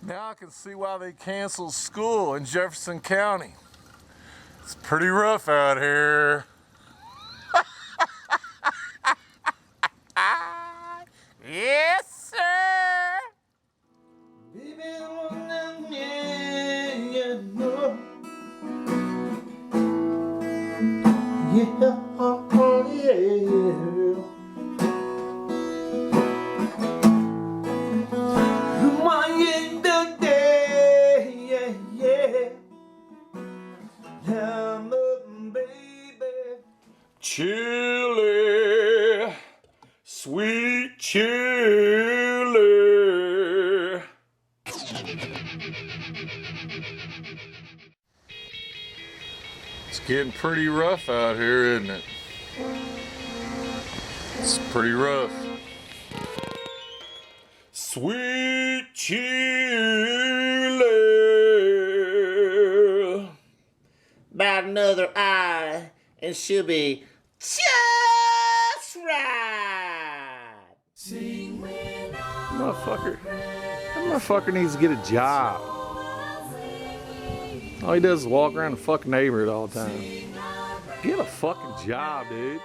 Now I can see why they canceled school in Jefferson County. It's pretty rough out here. Yes, sir. Chili, sweet chili. It's getting pretty rough out here, isn't it? It's pretty rough. Sweet chili. About another eye, and she'll be just right. That motherfucker needs to get a job. All he does is walk around the fucking neighborhood all the time. Get a fucking job, dude.